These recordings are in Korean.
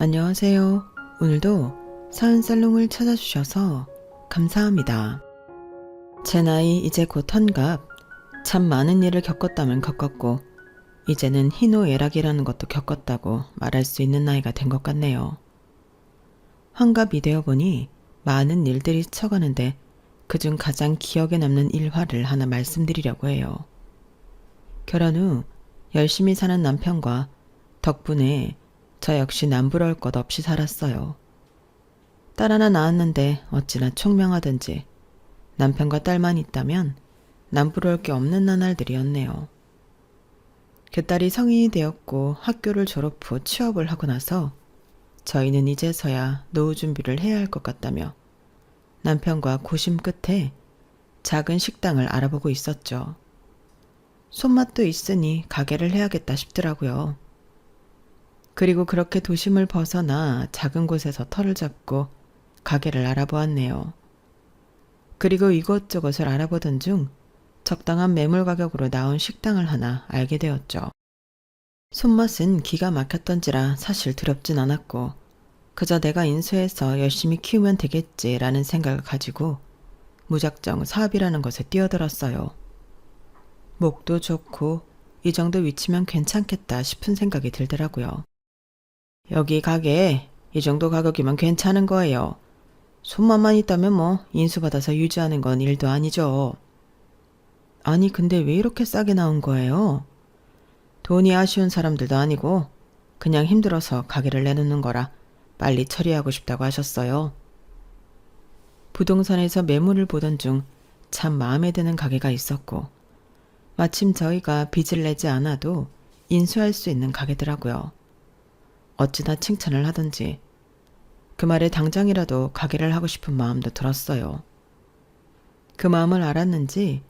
안녕하세요. 오늘도 사은살롱을 찾아주셔서 감사합니다. 제 나이 이제 곧 환갑. 참 많은 일을 겪었다면 겪었고 이제는 희노애락이라는 것도 겪었다고 말할 수 있는 나이가 된 것 같네요. 환갑이 되어 보니 많은 일들이 스쳐가는데 그중 가장 기억에 남는 일화를 하나 말씀드리려고 해요. 결혼 후 열심히 사는 남편과 덕분에 저 역시 남부러울 것 없이 살았어요. 딸 하나 낳았는데 어찌나 총명하든지 남편과 딸만 있다면 남부러울 게 없는 나날들이었네요. 그 딸이 성인이 되었고 학교를 졸업 후 취업을 하고 나서 저희는 이제서야 노후 준비를 해야 할 것 같다며 남편과 고심 끝에 작은 식당을 알아보고 있었죠. 손맛도 있으니 가게를 해야겠다 싶더라고요. 그리고 그렇게 도심을 벗어나 작은 곳에서 터를 잡고 가게를 알아보았네요. 그리고 이것저것을 알아보던 중 적당한 매물 가격으로 나온 식당을 하나 알게 되었죠. 손맛은 기가 막혔던지라 사실 두렵진 않았고 그저 내가 인수해서 열심히 키우면 되겠지라는 생각을 가지고 무작정 사업이라는 것에 뛰어들었어요. 목도 좋고 이 정도 위치면 괜찮겠다 싶은 생각이 들더라고요. 여기 가게 이 정도 가격이면 괜찮은 거예요. 손맛만 있다면 뭐 인수받아서 유지하는 건 일도 아니죠. 아니 근데 왜 이렇게 싸게 나온 거예요? 돈이 아쉬운 사람들도 아니고 그냥 힘들어서 가게를 내놓는 거라 빨리 처리하고 싶다고 하셨어요. 부동산에서 매물을 보던 중 참 마음에 드는 가게가 있었고 마침 저희가 빚을 내지 않아도 인수할 수 있는 가게더라고요. 어찌나 칭찬을 하던지 그 말에 당장이라도 가게를 하고 싶은 마음도 들었어요. 그 마음을 알았는지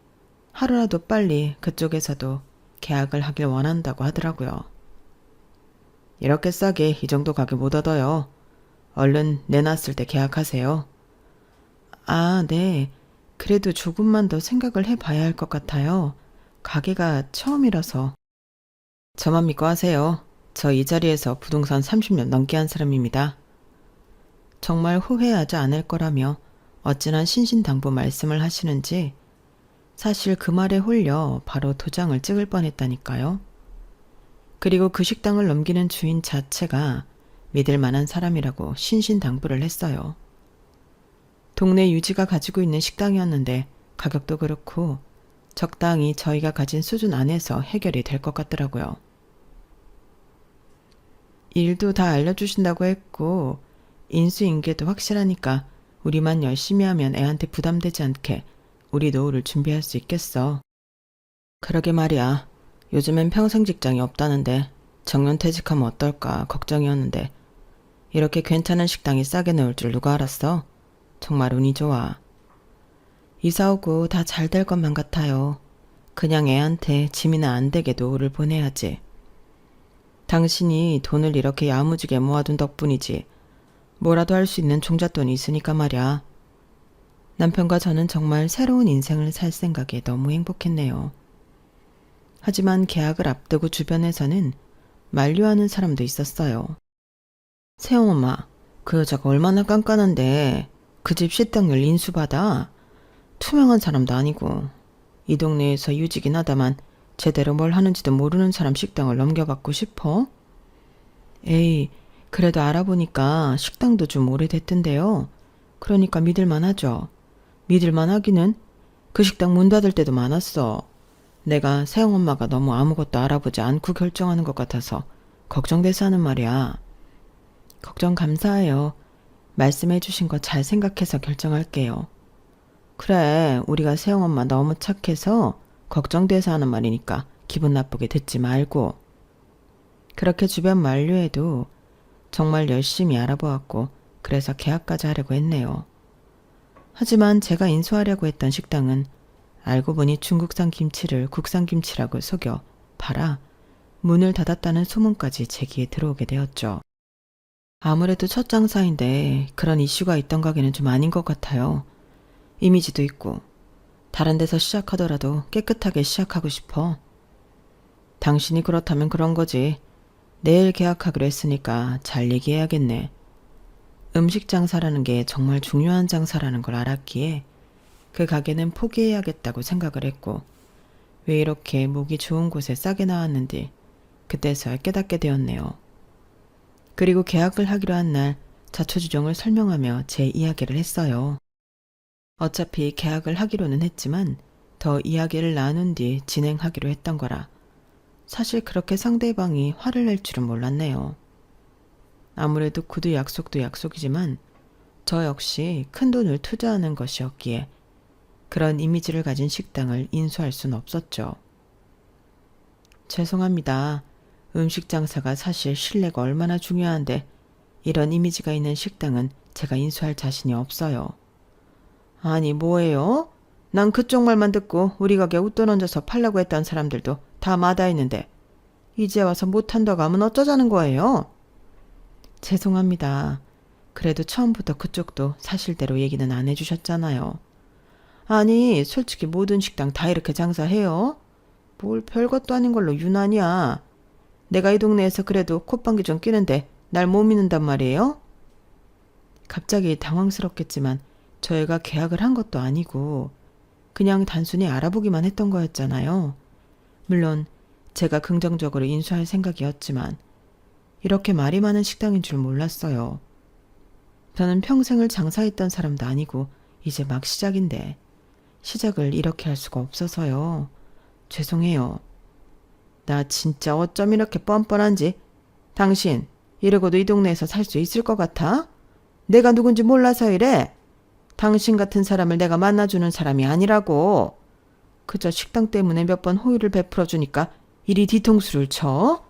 하루라도 빨리 그쪽에서도 계약을 하길 원한다고 하더라고요. 이렇게 싸게 이 정도 가게 못 얻어요. 얼른 내놨을 때 계약하세요. 아, 네. 그래도 조금만 더 생각을 해봐야 할 것 같아요. 가게가 처음이라서. 저만 믿고 하세요. 저 이 자리에서 부동산 30년 넘게 한 사람입니다. 정말 후회하지 않을 거라며 어찌나 신신당부 말씀을 하시는지 사실 그 말에 홀려 바로 도장을 찍을 뻔했다니까요. 그리고 그 식당을 넘기는 주인 자체가 믿을 만한 사람이라고 신신당부를 했어요. 동네 유지가 가지고 있는 식당이었는데 가격도 그렇고 적당히 저희가 가진 수준 안에서 해결이 될 것 같더라고요. 일도 다 알려주신다고 했고 인수인계도 확실하니까 우리만 열심히 하면 애한테 부담되지 않게 우리 노후를 준비할 수 있겠어. 그러게 말이야. 요즘엔 평생 직장이 없다는데 정년퇴직하면 어떨까 걱정이었는데 이렇게 괜찮은 식당이 싸게 나올 줄 누가 알았어? 정말 운이 좋아. 이사 오고 다 잘 될 것만 같아요. 그냥 애한테 짐이나 안 되게 노후를 보내야지. 당신이 돈을 이렇게 야무지게 모아둔 덕분이지. 뭐라도 할 수 있는 종잣돈이 있으니까 말이야. 남편과 저는 정말 새로운 인생을 살 생각에 너무 행복했네요. 하지만 계약을 앞두고 주변에서는 만류하는 사람도 있었어요. 세영엄마, 그 여자가 얼마나 깐깐한데 그 집 식당을 인수받아? 투명한 사람도 아니고 이 동네에서 유지긴 하다만 제대로 뭘 하는지도 모르는 사람 식당을 넘겨받고 싶어? 에이, 그래도 알아보니까 식당도 좀 오래됐던데요. 그러니까 믿을만 하죠. 믿을만 하기는 그 식당 문 닫을 때도 많았어. 내가 세영엄마가 너무 아무것도 알아보지 않고 결정하는 것 같아서 걱정돼서 하는 말이야. 걱정 감사해요. 말씀해 주신 거 잘 생각해서 결정할게요. 그래, 우리가 세영엄마 너무 착해서 걱정돼서 하는 말이니까 기분 나쁘게 듣지 말고. 그렇게 주변 만류에도 정말 열심히 알아보았고 그래서 계약까지 하려고 했네요. 하지만 제가 인수하려고 했던 식당은 알고 보니 중국산 김치를 국산 김치라고 속여 팔아 문을 닫았다는 소문까지 제 귀에 들어오게 되었죠. 아무래도 첫 장사인데 그런 이슈가 있던 가게는 좀 아닌 것 같아요. 이미지도 있고 다른 데서 시작하더라도 깨끗하게 시작하고 싶어. 당신이 그렇다면 그런 거지. 내일 계약하기로 했으니까 잘 얘기해야겠네. 음식 장사라는 게 정말 중요한 장사라는 걸 알았기에 그 가게는 포기해야겠다고 생각을 했고 왜 이렇게 목이 좋은 곳에 싸게 나왔는지 그때서야 깨닫게 되었네요. 그리고 계약을 하기로 한 날 자초지종을 설명하며 제 이야기를 했어요. 어차피 계약을 하기로는 했지만 더 이야기를 나눈 뒤 진행하기로 했던 거라 사실 그렇게 상대방이 화를 낼 줄은 몰랐네요. 아무래도 구두 약속도 약속이지만 저 역시 큰 돈을 투자하는 것이었기에 그런 이미지를 가진 식당을 인수할 순 없었죠. 죄송합니다. 음식 장사가 사실 신뢰가 얼마나 중요한데 이런 이미지가 있는 식당은 제가 인수할 자신이 없어요. 아니 뭐예요? 난 그쪽 말만 듣고 우리 가게 웃돈 얹어서 팔려고 했던 사람들도 다 마다했는데 이제 와서 못한다고 하면 어쩌자는 거예요? 죄송합니다. 그래도 처음부터 그쪽도 사실대로 얘기는 안 해주셨잖아요. 아니 솔직히 모든 식당 다 이렇게 장사해요? 뭘 별것도 아닌 걸로 유난이야. 내가 이 동네에서 그래도 콧방귀 좀 끼는데 날 못 믿는단 말이에요? 갑자기 당황스럽겠지만 저희가 계약을 한 것도 아니고 그냥 단순히 알아보기만 했던 거였잖아요. 물론 제가 긍정적으로 인수할 생각이었지만 이렇게 말이 많은 식당인 줄 몰랐어요. 저는 평생을 장사했던 사람도 아니고 이제 막 시작인데 시작을 이렇게 할 수가 없어서요. 죄송해요. 나 진짜 어쩜 이렇게 뻔뻔한지. 당신 이러고도 이 동네에서 살 수 있을 것 같아? 내가 누군지 몰라서 이래. 당신 같은 사람을 내가 만나주는 사람이 아니라고. 그저 식당 때문에 몇 번 호의를 베풀어 주니까 이리 뒤통수를 쳐?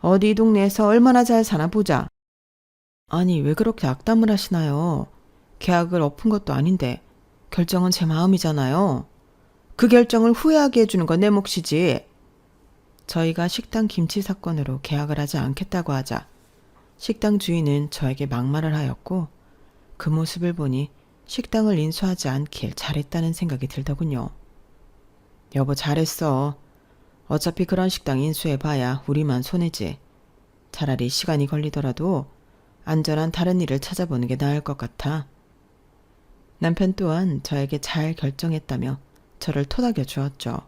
어디 이 동네에서 얼마나 잘 사나 보자. 아니 왜 그렇게 악담을 하시나요? 계약을 엎은 것도 아닌데 결정은 제 마음이잖아요. 그 결정을 후회하게 해주는 건 내 몫이지. 저희가 식당 김치 사건으로 계약을 하지 않겠다고 하자 식당 주인은 저에게 막말을 하였고 그 모습을 보니 식당을 인수하지 않길 잘했다는 생각이 들더군요. 여보 잘했어. 어차피 그런 식당 인수해봐야 우리만 손해지. 차라리 시간이 걸리더라도 안전한 다른 일을 찾아보는 게 나을 것 같아. 남편 또한 저에게 잘 결정했다며 저를 토닥여 주었죠.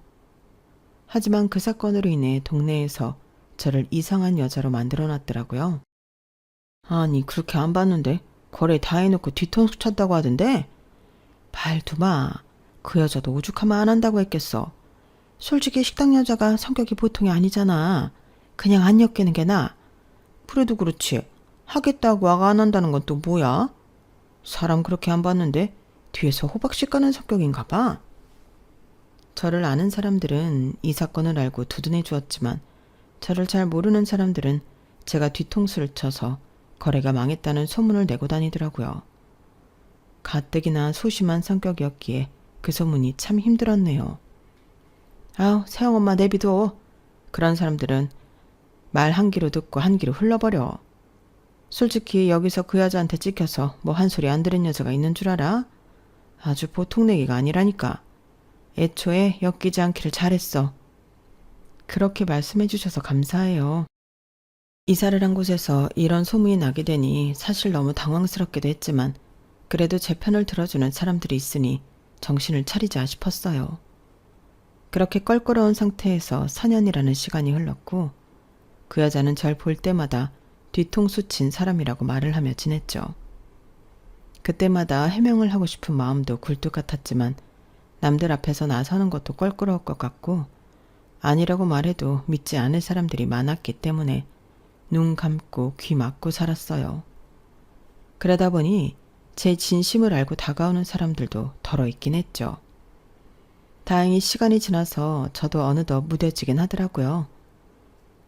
하지만 그 사건으로 인해 동네에서 저를 이상한 여자로 만들어놨더라고요. 아니 그렇게 안 봤는데 거래 다 해놓고 뒤통수 쳤다고 하던데? 발두마. 그 여자도 오죽하면 안 한다고 했겠어. 솔직히 식당 여자가 성격이 보통이 아니잖아. 그냥 안 엮이는 게 나아. 그래도 그렇지. 하겠다고 와가 안 한다는 건 또 뭐야? 사람 그렇게 안 봤는데 뒤에서 호박씨 까는 성격인가 봐. 저를 아는 사람들은 이 사건을 알고 두둔해 주었지만 저를 잘 모르는 사람들은 제가 뒤통수를 쳐서 거래가 망했다는 소문을 내고 다니더라고요. 가뜩이나 소심한 성격이었기에 그 소문이 참 힘들었네요. 아우 새형엄마 내비둬. 그런 사람들은 말 한 귀로 듣고 한 귀로 흘러버려. 솔직히 여기서 그 여자한테 찍혀서 뭐 한 소리 안 들은 여자가 있는 줄 알아? 아주 보통 내기가 아니라니까. 애초에 엮이지 않기를 잘했어. 그렇게 말씀해 주셔서 감사해요. 이사를 한 곳에서 이런 소문이 나게 되니 사실 너무 당황스럽기도 했지만 그래도 제 편을 들어주는 사람들이 있으니 정신을 차리자 싶었어요. 그렇게 껄끄러운 상태에서 4년이라는 시간이 흘렀고 그 여자는 절 볼 때마다 뒤통수 친 사람이라고 말을 하며 지냈죠. 그때마다 해명을 하고 싶은 마음도 굴뚝 같았지만 남들 앞에서 나서는 것도 껄끄러울 것 같고 아니라고 말해도 믿지 않을 사람들이 많았기 때문에 눈 감고 귀 막고 살았어요. 그러다 보니 제 진심을 알고 다가오는 사람들도 덜어 있긴 했죠. 다행히 시간이 지나서 저도 어느덧 무뎌지긴 하더라고요.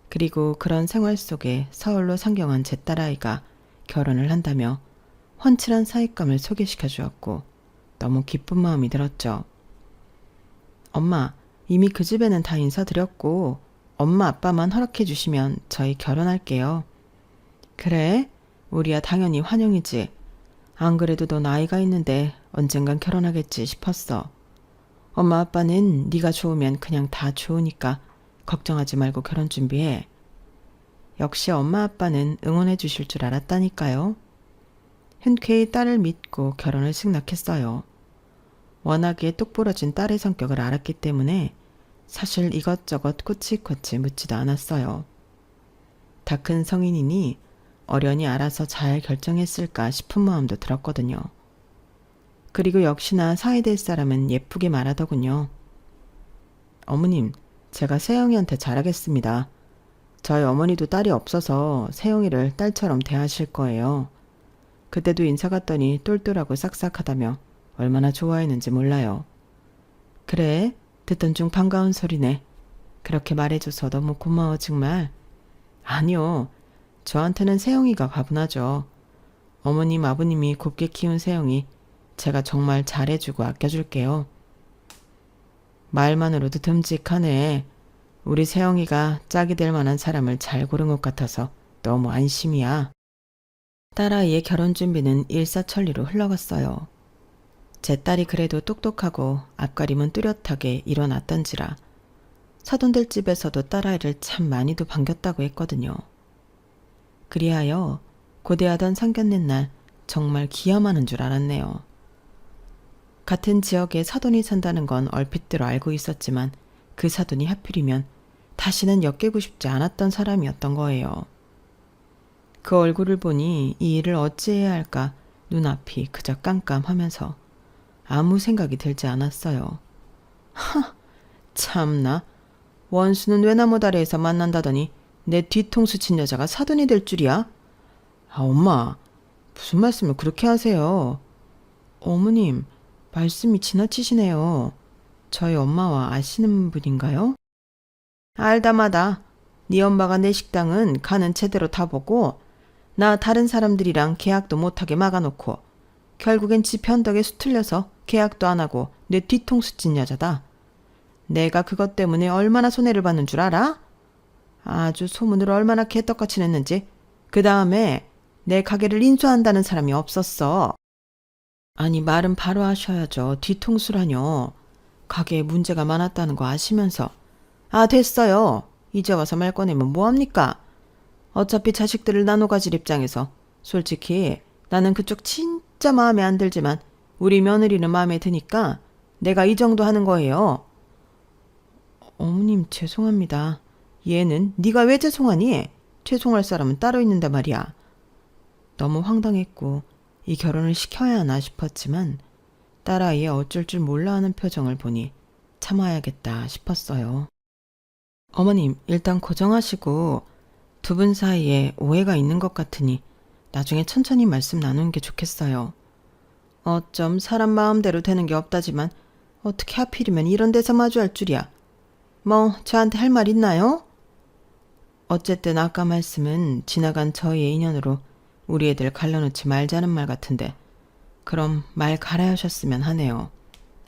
그리고 그런 생활 속에 서울로 상경한 제 딸아이가 결혼을 한다며 훤칠한 사윗감을 소개시켜 주었고 너무 기쁜 마음이 들었죠. 엄마, 이미 그 집에는 다 인사드렸고 엄마 아빠만 허락해 주시면 저희 결혼할게요. 그래? 우리야 당연히 환영이지. 안 그래도 너 나이가 있는데 언젠간 결혼하겠지 싶었어. 엄마 아빠는 네가 좋으면 그냥 다 좋으니까 걱정하지 말고 결혼 준비해. 역시 엄마 아빠는 응원해 주실 줄 알았다니까요. 흔쾌히 딸을 믿고 결혼을 승낙했어요. 워낙에 똑부러진 딸의 성격을 알았기 때문에 사실 이것저것 코치코치 묻지도 않았어요. 다 큰 성인이니 어련히 알아서 잘 결정했을까 싶은 마음도 들었거든요. 그리고 역시나 사이 될 사람은 예쁘게 말하더군요. 어머님, 제가 세영이한테 잘하겠습니다. 저희 어머니도 딸이 없어서 세영이를 딸처럼 대하실 거예요. 그때도 인사 갔더니 똘똘하고 싹싹하다며 얼마나 좋아했는지 몰라요. 그래, 듣던 중 반가운 소리네. 그렇게 말해줘서 너무 고마워 정말. 아니요, 저한테는 세영이가 과분하죠. 어머님 아버님이 곱게 키운 세영이 제가 정말 잘해주고 아껴줄게요. 말만으로도 듬직하네. 우리 세영이가 짝이 될 만한 사람을 잘 고른 것 같아서 너무 안심이야. 딸아이의 결혼 준비는 일사천리로 흘러갔어요. 제 딸이 그래도 똑똑하고 앞가림은 뚜렷하게 일어났던지라 사돈들 집에서도 딸아이를 참 많이도 반겼다고 했거든요. 그리하여 고대하던 상견례 날 정말 기염하는 줄 알았네요. 같은 지역에 사돈이 산다는 건 얼핏들어 알고 있었지만 그 사돈이 하필이면 다시는 엮이고 싶지 않았던 사람이었던 거예요. 그 얼굴을 보니 이 일을 어찌해야 할까 눈앞이 그저 깜깜하면서 아무 생각이 들지 않았어요. 하, 참나. 원수는 외나무 다리에서 만난다더니 내 뒤통수 친 여자가 사돈이 될 줄이야? 아, 엄마, 무슨 말씀을 그렇게 하세요? 어머님, 말씀이 지나치시네요. 저희 엄마와 아시는 분인가요? 알다마다. 네 엄마가 내 식당은 간은 제대로 다 보고 나 다른 사람들이랑 계약도 못하게 막아놓고 결국엔 지 편덕에 수틀려서 계약도 안 하고 내 뒤통수 찐 여자다. 내가 그것 때문에 얼마나 손해를 받는 줄 알아? 아주 소문을 얼마나 개떡같이 냈는지. 그 다음에 내 가게를 인수한다는 사람이 없었어. 아니, 말은 바로 하셔야죠. 뒤통수라뇨. 가게에 문제가 많았다는 거 아시면서. 아, 됐어요. 이제 와서 말 꺼내면 뭐합니까? 어차피 자식들을 나눠 가질 입장에서 솔직히 나는 그쪽 진짜 마음에 안 들지만 우리 며느리는 마음에 드니까 내가 이 정도 하는 거예요. 어머님, 죄송합니다. 얘는 네가 왜 죄송하니? 죄송할 사람은 따로 있는데 말이야. 너무 황당했고 이 결혼을 시켜야 하나 싶었지만 딸아이의 어쩔 줄 몰라 하는 표정을 보니 참아야겠다 싶었어요. 어머님, 일단 고정하시고 두 분 사이에 오해가 있는 것 같으니 나중에 천천히 말씀 나누는 게 좋겠어요. 어쩜 사람 마음대로 되는 게 없다지만 어떻게 하필이면 이런 데서 마주할 줄이야. 뭐 저한테 할 말 있나요? 어쨌든 아까 말씀은 지나간 저희의 인연으로 우리 애들 갈라놓지 말자는 말 같은데 그럼 말 갈아하셨으면 하네요.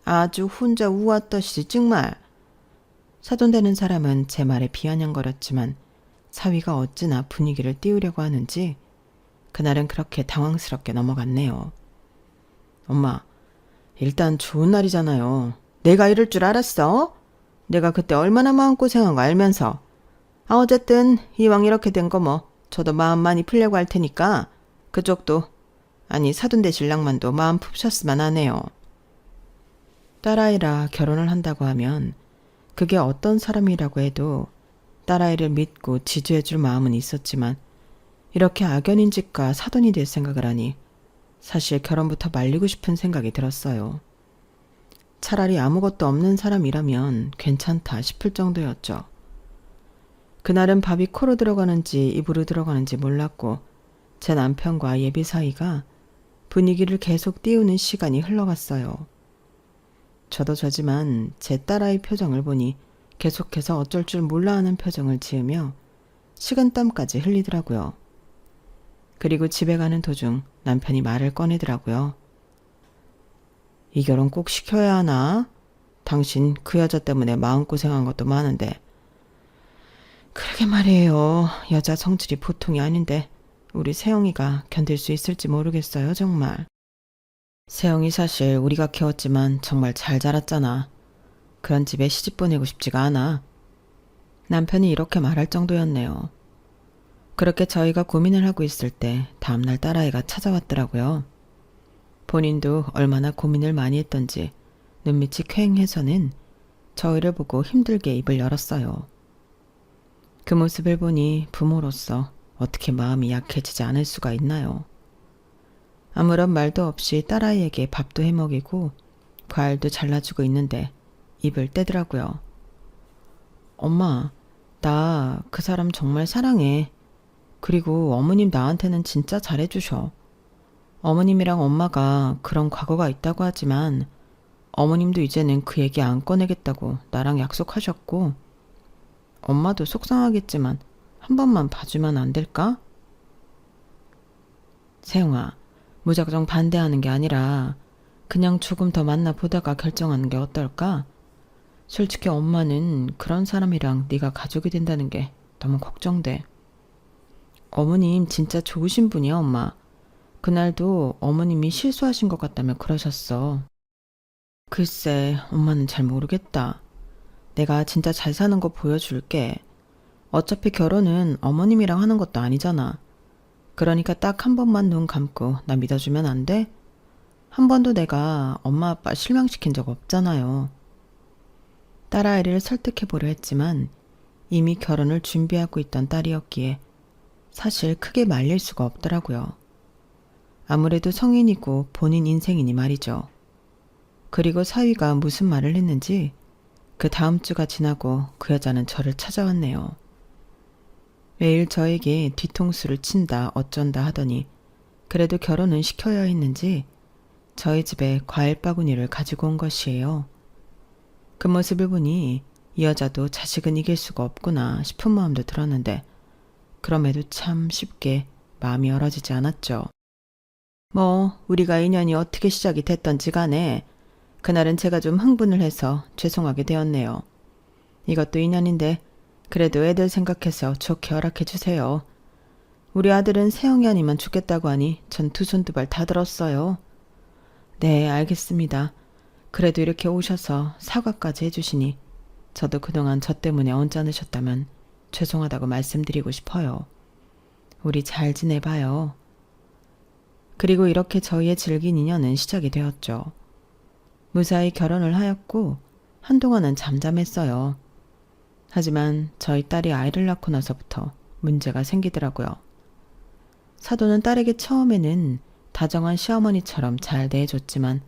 아주 혼자 우왔더시 정말. 사돈되는 사람은 제 말에 비아냥거렸지만 사위가 어찌나 분위기를 띄우려고 하는지 그날은 그렇게 당황스럽게 넘어갔네요. 엄마, 일단 좋은 날이잖아요. 내가 이럴 줄 알았어? 내가 그때 얼마나 마음고생한 거 알면서. 아, 어쨌든 이왕 이렇게 된 거 뭐 저도 마음 많이 풀려고 할 테니까 그쪽도, 아니 사돈대 신랑만도 마음 푸셨으면 하네요. 딸아이라 결혼을 한다고 하면 그게 어떤 사람이라고 해도 딸아이를 믿고 지지해줄 마음은 있었지만 이렇게 악연인 집과 사돈이 될 생각을 하니 사실 결혼부터 말리고 싶은 생각이 들었어요. 차라리 아무것도 없는 사람이라면 괜찮다 싶을 정도였죠. 그날은 밥이 코로 들어가는지 입으로 들어가는지 몰랐고 제 남편과 예비 사이가 분위기를 계속 띄우는 시간이 흘러갔어요. 저도 저지만 제 딸아이 표정을 보니 계속해서 어쩔 줄 몰라 하는 표정을 지으며 식은땀까지 흘리더라고요. 그리고 집에 가는 도중 남편이 말을 꺼내더라고요. 이 결혼 꼭 시켜야 하나? 당신 그 여자 때문에 마음고생한 것도 많은데. 그러게 말이에요. 여자 성질이 보통이 아닌데 우리 세영이가 견딜 수 있을지 모르겠어요 정말. 세영이 사실 우리가 키웠지만 정말 잘 자랐잖아. 그런 집에 시집 보내고 싶지가 않아. 남편이 이렇게 말할 정도였네요. 그렇게 저희가 고민을 하고 있을 때 다음날 딸아이가 찾아왔더라고요. 본인도 얼마나 고민을 많이 했던지 눈밑이 퀭해서는 저희를 보고 힘들게 입을 열었어요. 그 모습을 보니 부모로서 어떻게 마음이 약해지지 않을 수가 있나요? 아무런 말도 없이 딸아이에게 밥도 해먹이고 과일도 잘라주고 있는데 입을 떼더라고요. 엄마, 나 그 사람 정말 사랑해. 그리고 어머님 나한테는 진짜 잘해주셔. 어머님이랑 엄마가 그런 과거가 있다고 하지만 어머님도 이제는 그 얘기 안 꺼내겠다고 나랑 약속하셨고 엄마도 속상하겠지만 한 번만 봐주면 안 될까? 세영아, 무작정 반대하는 게 아니라 그냥 조금 더 만나보다가 결정하는 게 어떨까? 솔직히 엄마는 그런 사람이랑 네가 가족이 된다는 게 너무 걱정돼. 어머님 진짜 좋으신 분이야, 엄마. 그날도 어머님이 실수하신 것 같다며 그러셨어. 글쎄, 엄마는 잘 모르겠다. 내가 진짜 잘 사는 거 보여줄게. 어차피 결혼은 어머님이랑 하는 것도 아니잖아. 그러니까 딱 한 번만 눈 감고 나 믿어주면 안 돼? 한 번도 내가 엄마 아빠 실망시킨 적 없잖아요. 딸아이를 설득해보려 했지만 이미 결혼을 준비하고 있던 딸이었기에 사실 크게 말릴 수가 없더라고요. 아무래도 성인이고 본인 인생이니 말이죠. 그리고 사위가 무슨 말을 했는지 그 다음 주가 지나고 그 여자는 저를 찾아왔네요. 매일 저에게 뒤통수를 친다 어쩐다 하더니 그래도 결혼은 시켜야 했는지 저희 집에 과일 바구니를 가지고 온 것이에요. 그 모습을 보니 이 여자도 자식은 이길 수가 없구나 싶은 마음도 들었는데 그럼에도 참 쉽게 마음이 열어지지 않았죠. 뭐 우리가 인연이 어떻게 시작이 됐던지 간에 그날은 제가 좀 흥분을 해서 죄송하게 되었네요. 이것도 인연인데 그래도 애들 생각해서 좋게 허락해 주세요. 우리 아들은 세영이 아니면 죽겠다고 하니 전 두 손 두 발 다 들었어요. 네, 알겠습니다. 그래도 이렇게 오셔서 사과까지 해주시니 저도 그동안 저 때문에 언짢으셨다면 죄송하다고 말씀드리고 싶어요. 우리 잘 지내봐요. 그리고 이렇게 저희의 질긴 인연은 시작이 되었죠. 무사히 결혼을 하였고 한동안은 잠잠했어요. 하지만 저희 딸이 아이를 낳고 나서부터 문제가 생기더라고요. 사돈은 딸에게 처음에는 다정한 시어머니처럼 잘 대해줬지만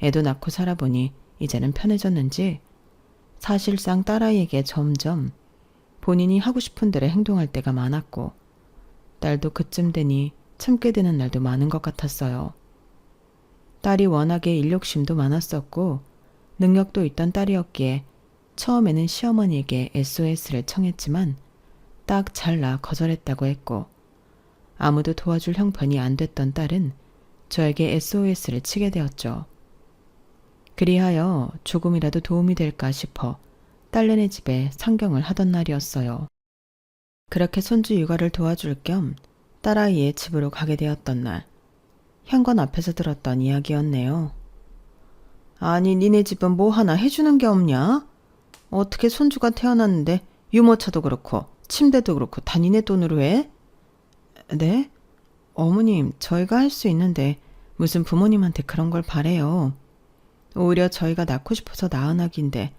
애도 낳고 살아보니 이제는 편해졌는지 사실상 딸아이에게 점점 본인이 하고 싶은 대로 행동할 때가 많았고 딸도 그쯤 되니 참게 되는 날도 많은 것 같았어요. 딸이 워낙에 일욕심도 많았었고 능력도 있던 딸이었기에 처음에는 시어머니에게 SOS를 청했지만 딱 잘라 거절했다고 했고 아무도 도와줄 형편이 안 됐던 딸은 저에게 SOS를 치게 되었죠. 그리하여 조금이라도 도움이 될까 싶어 딸내네 집에 상경을 하던 날이었어요. 그렇게 손주 육아를 도와줄 겸 딸아이의 집으로 가게 되었던 날, 현관 앞에서 들었던 이야기였네요. 아니, 니네 집은 뭐 하나 해주는 게 없냐? 어떻게 손주가 태어났는데 유모차도 그렇고 침대도 그렇고 다 니네 돈으로 해? 네? 어머님, 저희가 할 수 있는데 무슨 부모님한테 그런 걸 바래요. 오히려 저희가 낳고 싶어서 낳은 아기인데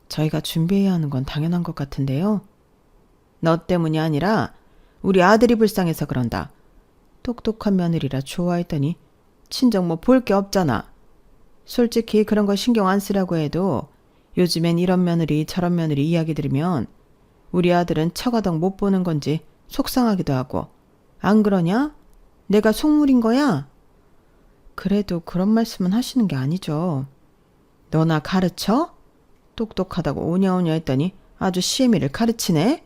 저희가 준비해야 하는 건 당연한 것 같은데요. 너 때문이 아니라 우리 아들이 불쌍해서 그런다. 똑똑한 며느리라 좋아했더니 친정 뭐 볼 게 없잖아. 솔직히 그런 거 신경 안 쓰라고 해도 요즘엔 이런 며느리 저런 며느리 이야기 들으면 우리 아들은 처가덕 못 보는 건지 속상하기도 하고 안 그러냐? 내가 속물인 거야? 그래도 그런 말씀은 하시는 게 아니죠. 너나 가르쳐? 똑똑하다고 오냐오냐 했더니 아주 시애미를 가르치네?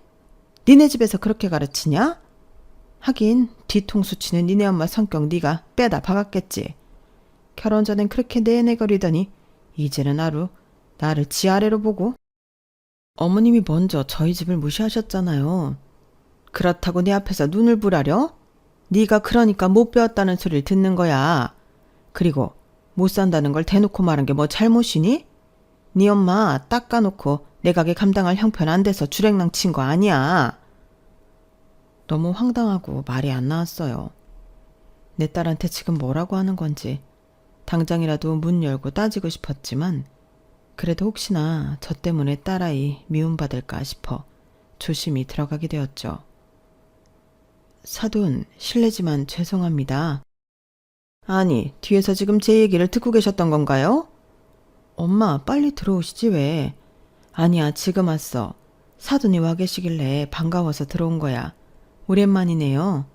니네 집에서 그렇게 가르치냐? 하긴 뒤통수 치는 니네 엄마 성격 네가 빼다 박았겠지. 결혼 전엔 그렇게 내내거리더니 이제는 나를 지 아래로 보고. 어머님이 먼저 저희 집을 무시하셨잖아요. 그렇다고 내 앞에서 눈을 부라려? 네가 그러니까 못 배웠다는 소리를 듣는 거야. 그리고 못 산다는 걸 대놓고 말한 게 뭐 잘못이니? 네 엄마 닦아놓고 내 가게 감당할 형편 안 돼서 주랭랑 친 거 아니야. 너무 황당하고 말이 안 나왔어요. 내 딸한테 지금 뭐라고 하는 건지 당장이라도 문 열고 따지고 싶었지만 그래도 혹시나 저 때문에 딸아이 미움받을까 싶어 조심히 들어가게 되었죠. 사돈, 실례지만 죄송합니다. 아니, 뒤에서 지금 제 얘기를 듣고 계셨던 건가요? 엄마, 빨리 들어오시지 왜? 아니야, 지금 왔어. 사돈이 와 계시길래 반가워서 들어온 거야. 오랜만이네요.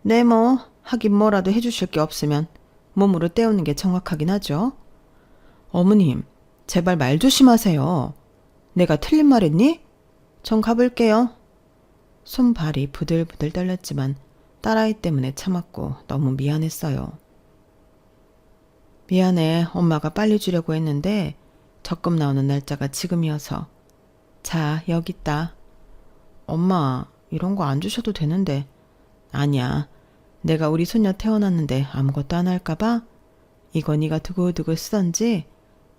네, 뭐 하긴 뭐라도 해주실 게 없으면 몸으로 때우는 게 정확하긴 하죠. 어머님, 제발 말 조심하세요. 내가 틀린 말 했니? 전 가볼게요. 손발이 부들부들 떨렸지만 딸아이 때문에 참았고 너무 미안했어요. 미안해. 엄마가 빨리 주려고 했는데 적금 나오는 날짜가 지금이어서. 자, 여기 있다. 엄마, 이런 거 안 주셔도 되는데. 아니야. 내가 우리 손녀 태어났는데 아무것도 안 할까봐? 이거 네가 두고두고 쓰던지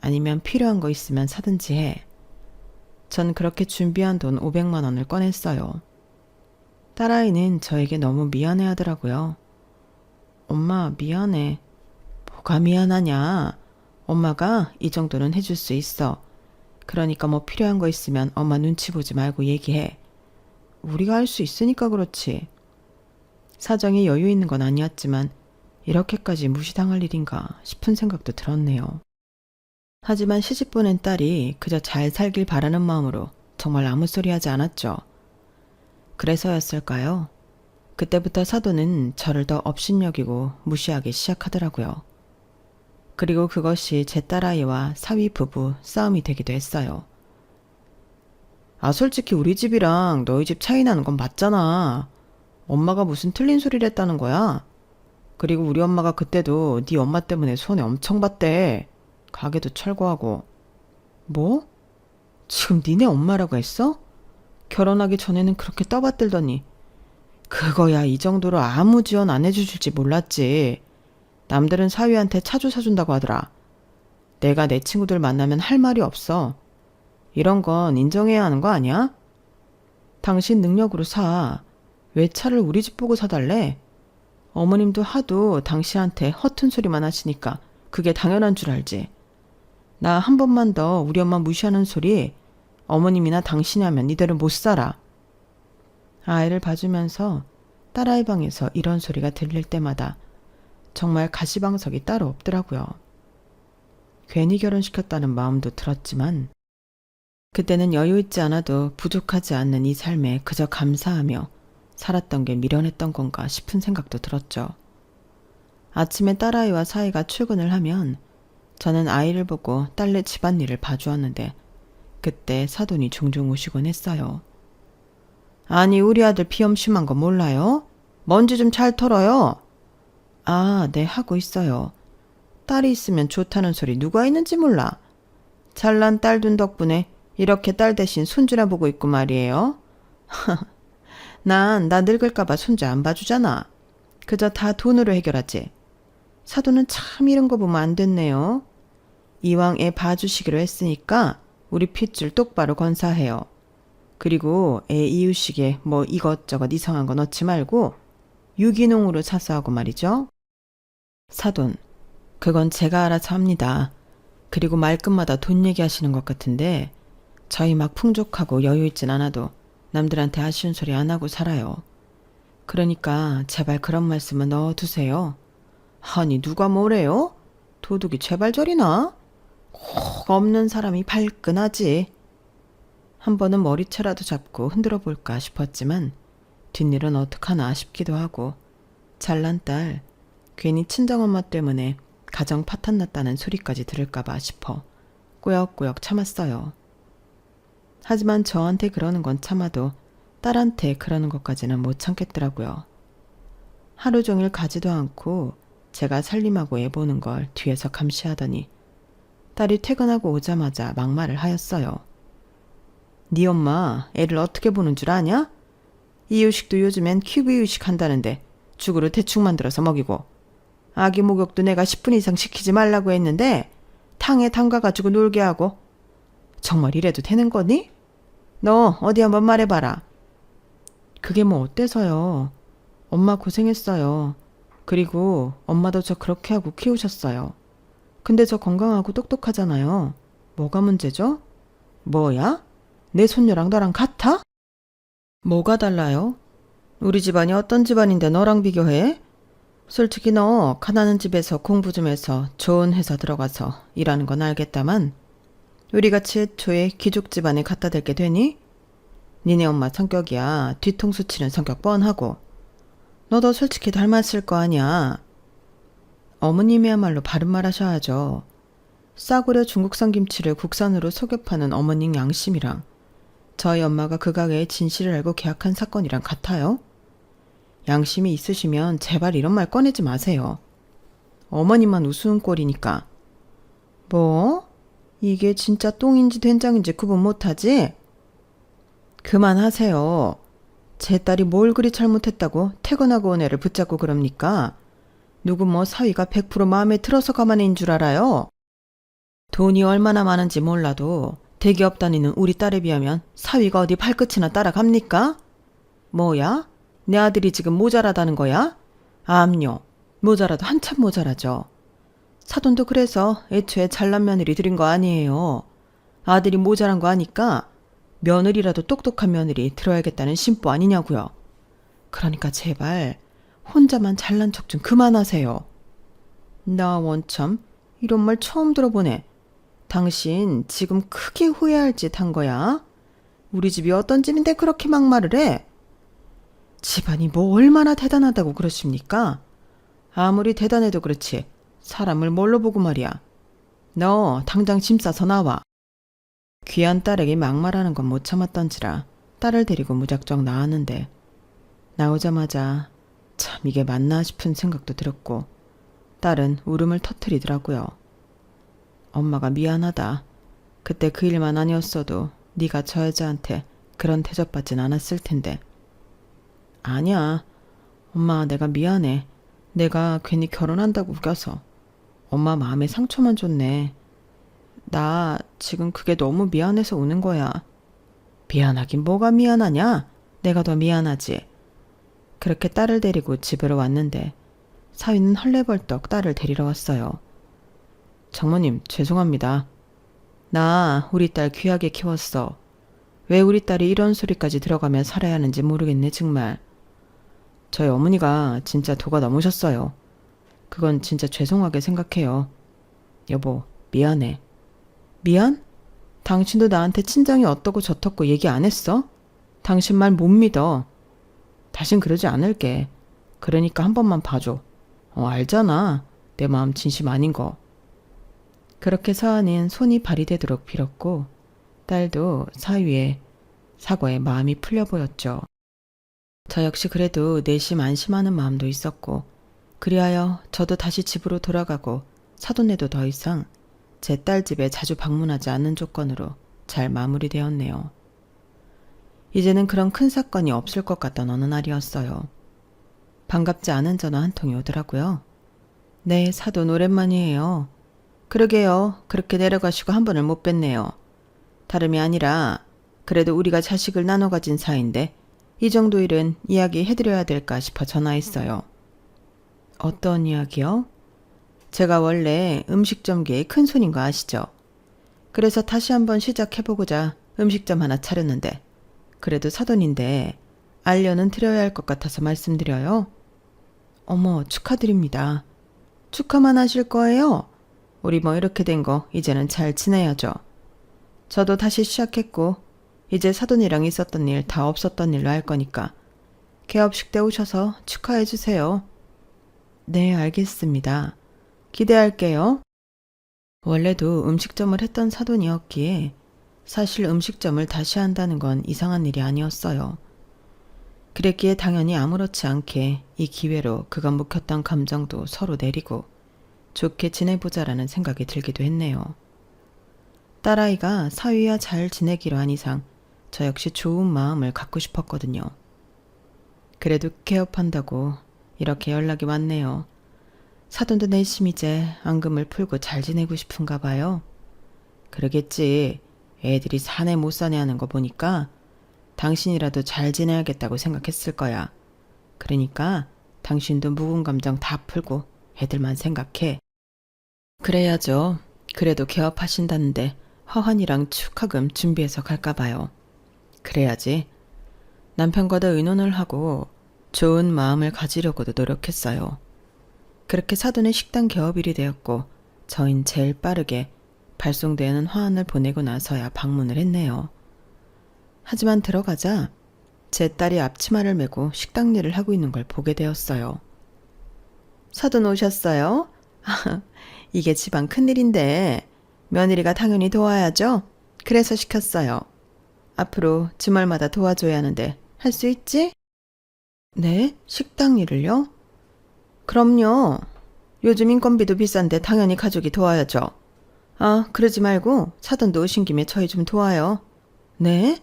아니면 필요한 거 있으면 사든지 해. 전 그렇게 준비한 돈 500만 원을 꺼냈어요. 딸아이는 저에게 너무 미안해 하더라고요. 엄마, 미안해. 뭐가 미안하냐? 엄마가 이 정도는 해줄 수 있어. 그러니까 뭐 필요한 거 있으면 엄마 눈치 보지 말고 얘기해. 우리가 할 수 있으니까 그렇지. 사정이 여유 있는 건 아니었지만 이렇게까지 무시당할 일인가 싶은 생각도 들었네요. 하지만 시집 보낸 딸이 그저 잘 살길 바라는 마음으로 정말 아무 소리 하지 않았죠. 그래서였을까요? 그때부터 사돈은 저를 더 업신여기고 무시하기 시작하더라고요. 그리고 그것이 제 딸아이와 사위 부부 싸움이 되기도 했어요. 아, 솔직히 우리 집이랑 너희 집 차이 나는 건 맞잖아. 엄마가 무슨 틀린 소리를 했다는 거야? 그리고 우리 엄마가 그때도 네 엄마 때문에 손해 엄청 봤대. 가게도 철거하고. 뭐? 지금 니네 엄마라고 했어? 결혼하기 전에는 그렇게 떠받들더니. 그거야 이 정도로 아무 지원 안 해주실지 몰랐지. 남들은 사위한테 차주 사준다고 하더라. 내가 내 친구들 만나면 할 말이 없어. 이런 건 인정해야 하는 거 아니야? 당신 능력으로 사. 왜 차를 우리 집 보고 사달래? 어머님도 하도 당신한테 허튼 소리만 하시니까 그게 당연한 줄 알지. 나 한 번만 더 우리 엄마 무시하는 소리 어머님이나 당신이 하면 니들은 못 살아. 아이를 봐주면서 딸아이 방에서 이런 소리가 들릴 때마다 정말 가시방석이 따로 없더라고요. 괜히 결혼시켰다는 마음도 들었지만 그때는 여유 있지 않아도 부족하지 않는 이 삶에 그저 감사하며 살았던 게 미련했던 건가 싶은 생각도 들었죠. 아침에 딸아이와 사이가 출근을 하면 저는 아이를 보고 딸네 집안일을 봐주었는데 그때 사돈이 종종 오시곤 했어요. 아니, 우리 아들 비염 심한 거 몰라요? 먼지 좀 잘 털어요. 아, 네, 하고 있어요. 딸이 있으면 좋다는 소리 누가 있는지 몰라. 잘난 딸 둔 덕분에 이렇게 딸 대신 손주나 보고 있고 말이에요. 나 늙을까봐 손주 안 봐주잖아. 그저 다 돈으로 해결하지. 사돈은 참 이런 거 보면 안 됐네요. 이왕 애 봐주시기로 했으니까 우리 핏줄 똑바로 건사해요. 그리고 애 이유식에 뭐 이것저것 이상한 거 넣지 말고 유기농으로 사수하고 말이죠. 사돈, 그건 제가 알아서 합니다. 그리고 말끝마다 돈 얘기하시는 것 같은데 저희 막 풍족하고 여유 있진 않아도 남들한테 아쉬운 소리 안 하고 살아요. 그러니까 제발 그런 말씀은 넣어두세요. 아니, 누가 뭐래요? 도둑이 제발 저리나? 꼭 없는 사람이 발끈하지. 한 번은 머리채라도 잡고 흔들어 볼까 싶었지만 뒷일은 어떡하나 싶기도 하고 잘난 딸, 괜히 친정엄마 때문에 가정 파탄났다는 소리까지 들을까봐 싶어 꾸역꾸역 참았어요. 하지만 저한테 그러는 건 참아도 딸한테 그러는 것까지는 못 참겠더라고요. 하루 종일 가지도 않고 제가 살림하고 애 보는 걸 뒤에서 감시하더니 딸이 퇴근하고 오자마자 막말을 하였어요. 네 엄마 애를 어떻게 보는 줄 아냐? 이유식도 요즘엔 큐브 이유식 한다는데 죽으로 대충 만들어서 먹이고 아기 목욕도 내가 10분 이상 시키지 말라고 했는데 탕에 담가가지고 놀게 하고 정말 이래도 되는 거니? 너 어디 한번 말해봐라. 그게 뭐 어때서요? 엄마 고생했어요. 그리고 엄마도 저 그렇게 하고 키우셨어요. 근데 저 건강하고 똑똑하잖아요. 뭐가 문제죠? 뭐야? 내 손녀랑 너랑 같아? 뭐가 달라요? 우리 집안이 어떤 집안인데 너랑 비교해? 솔직히 너 가난한 집에서 공부 좀 해서 좋은 회사 들어가서 일하는 건 알겠다만 우리같이 애초에 귀족 집안에 갖다 대게 되니? 니네 엄마 성격이야 뒤통수 치는 성격 뻔하고 너도 솔직히 닮았을 거 아니야. 어머님이야말로 바른 말 하셔야죠. 싸구려 중국산 김치를 국산으로 속여 파는 어머님 양심이랑 저희 엄마가 그 가게의 진실을 알고 계약한 사건이랑 같아요? 양심이 있으시면 제발 이런 말 꺼내지 마세요. 어머님만 우스운 꼴이니까. 뭐? 이게 진짜 똥인지 된장인지 구분 못하지? 그만하세요. 제 딸이 뭘 그리 잘못했다고 퇴근하고 온 애를 붙잡고 그럽니까? 누구 뭐 사위가 100% 마음에 들어서 가만히인 줄 알아요? 돈이 얼마나 많은지 몰라도 대기업 다니는 우리 딸에 비하면 사위가 어디 발끝이나 따라갑니까? 뭐야? 내 아들이 지금 모자라다는 거야? 암요. 모자라도 한참 모자라죠. 사돈도 그래서 애초에 잘난 며느리 들인 거 아니에요. 아들이 모자란 거 아니까 며느리라도 똑똑한 며느리 들어야겠다는 심보 아니냐고요. 그러니까 제발 혼자만 잘난 척 좀 그만하세요. 나 원참 이런 말 처음 들어보네. 당신 지금 크게 후회할 짓 한 거야? 우리 집이 어떤 집인데 그렇게 막말을 해? 집안이 뭐 얼마나 대단하다고 그러십니까? 아무리 대단해도 그렇지 사람을 뭘로 보고 말이야. 너 당장 짐 싸서 나와. 귀한 딸에게 막말하는 건 못 참았던지라 딸을 데리고 무작정 나왔는데 나오자마자 참 이게 맞나 싶은 생각도 들었고 딸은 울음을 터뜨리더라고요. 엄마가 미안하다. 그때 그 일만 아니었어도 네가 저 여자한테 그런 대접받진 않았을 텐데. 아니야. 엄마 내가 미안해. 내가 괜히 결혼한다고 우겨서. 엄마 마음에 상처만 줬네. 나 지금 그게 너무 미안해서 우는 거야. 미안하긴 뭐가 미안하냐? 내가 더 미안하지. 그렇게 딸을 데리고 집으로 왔는데 사위는 헐레벌떡 딸을 데리러 왔어요. 장모님 죄송합니다. 나 우리 딸 귀하게 키웠어. 왜 우리 딸이 이런 소리까지 들어가며 살아야 하는지 모르겠네 정말. 저희 어머니가 진짜 도가 넘으셨어요. 그건 진짜 죄송하게 생각해요. 여보 미안해. 미안? 당신도 나한테 친정이 어떻고 저떻고 얘기 안 했어? 당신 말 못 믿어. 다신 그러지 않을게. 그러니까 한 번만 봐줘. 알잖아. 내 마음 진심 아닌 거. 그렇게 서한이는 손이 발이 되도록 빌었고 딸도 사위의 사과에 마음이 풀려 보였죠. 저 역시 그래도 내심 안심하는 마음도 있었고 그리하여 저도 다시 집으로 돌아가고 사돈네도 더 이상 제 딸 집에 자주 방문하지 않는 조건으로 잘 마무리되었네요. 이제는 그런 큰 사건이 없을 것 같던 어느 날이었어요. 반갑지 않은 전화 한 통이 오더라고요. 네, 사돈 오랜만이에요. 그러게요. 그렇게 내려가시고 한 번을 못 뵀네요. 다름이 아니라 그래도 우리가 자식을 나눠 가진 사이인데 이 정도 일은 이야기해드려야 될까 싶어 전화했어요. 어떤 이야기요? 제가 원래 음식점계의 큰손인 거 아시죠? 그래서 다시 한번 시작해보고자 음식점 하나 차렸는데 그래도 사돈인데 알려는 드려야 할 것 같아서 말씀드려요. 어머 축하드립니다. 축하만 하실 거예요? 우리 뭐 이렇게 된 거 이제는 잘 지내야죠. 저도 다시 시작했고 이제 사돈이랑 있었던 일 다 없었던 일로 할 거니까 개업식 때 오셔서 축하해 주세요. 네 알겠습니다. 기대할게요. 원래도 음식점을 했던 사돈이었기에 사실 음식점을 다시 한다는 건 이상한 일이 아니었어요. 그랬기에 당연히 아무렇지 않게 이 기회로 그간 묵혔던 감정도 서로 내리고 좋게 지내보자라는 생각이 들기도 했네요. 딸아이가 사위와 잘 지내기로 한 이상 저 역시 좋은 마음을 갖고 싶었거든요. 그래도 개업한다고 이렇게 연락이 왔네요. 사돈도 내심 이제 앙금을 풀고 잘 지내고 싶은가 봐요. 그러겠지. 애들이 사내 못 사내 하는 거 보니까 당신이라도 잘 지내야겠다고 생각했을 거야. 그러니까 당신도 묵은 감정 다 풀고 애들만 생각해. 그래야죠. 그래도 개업하신다는데 허환이랑 축하금 준비해서 갈까 봐요. 그래야지. 남편과도 의논을 하고 좋은 마음을 가지려고도 노력했어요. 그렇게 사돈의 식당 개업일이 되었고 저흰 제일 빠르게 발송되는 화환을 보내고 나서야 방문을 했네요. 하지만 들어가자 제 딸이 앞치마를 메고 식당 일을 하고 있는 걸 보게 되었어요. 사돈 오셨어요? 이게 집안 큰일인데 며느리가 당연히 도와야죠. 그래서 시켰어요. 앞으로 주말마다 도와줘야 하는데 할 수 있지? 네? 식당 일을요? 그럼요. 요즘 인건비도 비싼데 당연히 가족이 도와야죠. 아, 그러지 말고 사돈도 오신 김에 저희 좀 도와요. 네?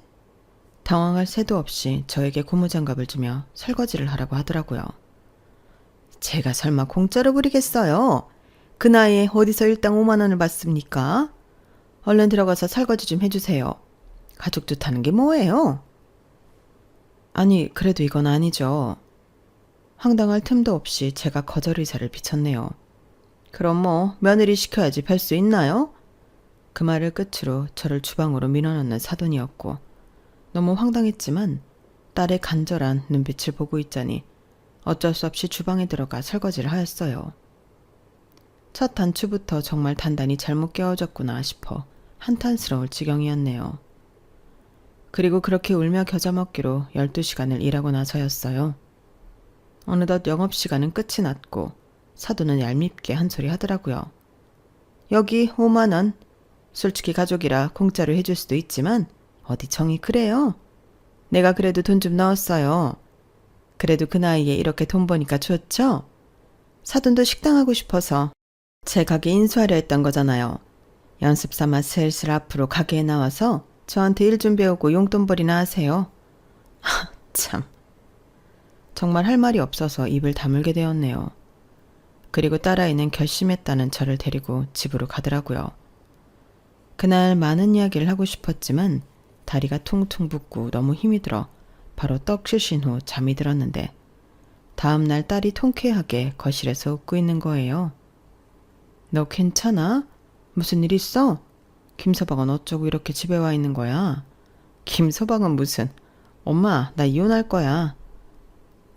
당황할 새도 없이 저에게 고무장갑을 주며 설거지를 하라고 하더라고요. 제가 설마 공짜로 부리겠어요? 그 나이에 어디서 일당 5만 원을 받습니까? 얼른 들어가서 설거지 좀 해주세요. 가족 좋다는 게 뭐예요? 아니, 그래도 이건 아니죠. 황당할 틈도 없이 제가 거절 의사를 비쳤네요. 그럼 뭐 며느리 시켜야지 별 수 있나요? 그 말을 끝으로 저를 주방으로 밀어넣는 사돈이었고 너무 황당했지만 딸의 간절한 눈빛을 보고 있자니 어쩔 수 없이 주방에 들어가 설거지를 하였어요. 첫 단추부터 정말 단단히 잘못 끼워졌구나 싶어 한탄스러울 지경이었네요. 그리고 그렇게 울며 겨자 먹기로 12시간을 일하고 나서였어요. 어느덧 영업시간은 끝이 났고 사돈은 얄밉게 한 소리 하더라고요. 여기 5만 원. 솔직히 가족이라 공짜로 해줄 수도 있지만 어디 정이 그래요? 내가 그래도 돈 좀 넣었어요. 그래도 그 나이에 이렇게 돈 버니까 좋죠? 사돈도 식당 하고 싶어서 제 가게 인수하려 했던 거잖아요. 연습 삼아 슬슬 앞으로 가게에 나와서 저한테 일 좀 배우고 용돈벌이나 하세요. 참. 정말 할 말이 없어서 입을 다물게 되었네요. 그리고 딸아이는 결심했다는 저를 데리고 집으로 가더라고요. 그날 많은 이야기를 하고 싶었지만 다리가 퉁퉁 붓고 너무 힘이 들어 바로 떡 쉬신 후 잠이 들었는데 다음날 딸이 통쾌하게 거실에서 웃고 있는 거예요. 너 괜찮아? 무슨 일 있어? 김서방은 어쩌고 이렇게 집에 와 있는 거야? 김서방은 무슨? 엄마, 나 이혼할 거야.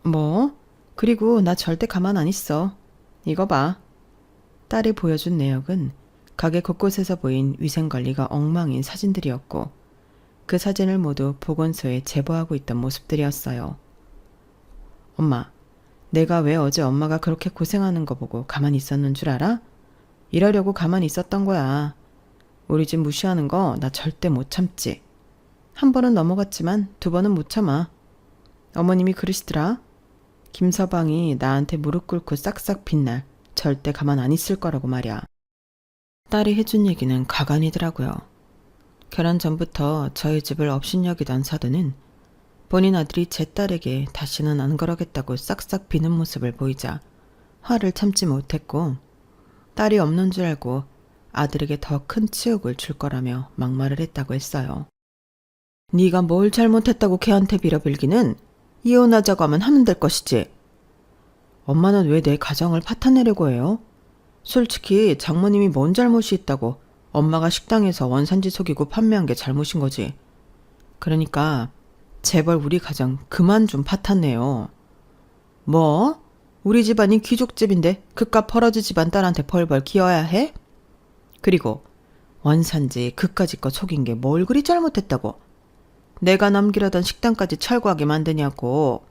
뭐? 그리고 나 절대 가만 안 있어. 이거 봐. 딸이 보여준 내역은 가게 곳곳에서 보인 위생관리가 엉망인 사진들이었고 그 사진을 모두 보건소에 제보하고 있던 모습들이었어요. 엄마, 내가 왜 어제 엄마가 그렇게 고생하는 거 보고 가만히 있었는 줄 알아? 이러려고 가만히 있었던 거야. 우리 집 무시하는 거 나 절대 못 참지. 한 번은 넘어갔지만 두 번은 못 참아. 어머님이 그러시더라. 김서방이 나한테 무릎 꿇고 싹싹 빈날 절대 가만 안 있을 거라고 말이야. 딸이 해준 얘기는 가관이더라고요. 결혼 전부터 저희 집을 업신여기던 사돈은 본인 아들이 제 딸에게 다시는 안 그러겠다고 싹싹 비는 모습을 보이자 화를 참지 못했고 딸이 없는 줄 알고 아들에게 더 큰 치욕을 줄 거라며 막말을 했다고 했어요. 네가 뭘 잘못했다고 걔한테 빌어빌기는 이혼하자고 하면 하면 될 것이지. 엄마는 왜 내 가정을 파탄내려고 해요? 솔직히 장모님이 뭔 잘못이 있다고 엄마가 식당에서 원산지 속이고 판매한 게 잘못인 거지. 그러니까 제발 우리 가정 그만 좀 파탄내요. 뭐? 우리 집안이 귀족집인데 그깟 벌어지 집안 딸한테 벌벌 기어야 해? 그리고 원산지 그까짓 거 속인 게 뭘 그리 잘못했다고. 내가 남기려던 식당까지 철거하게 만드냐고.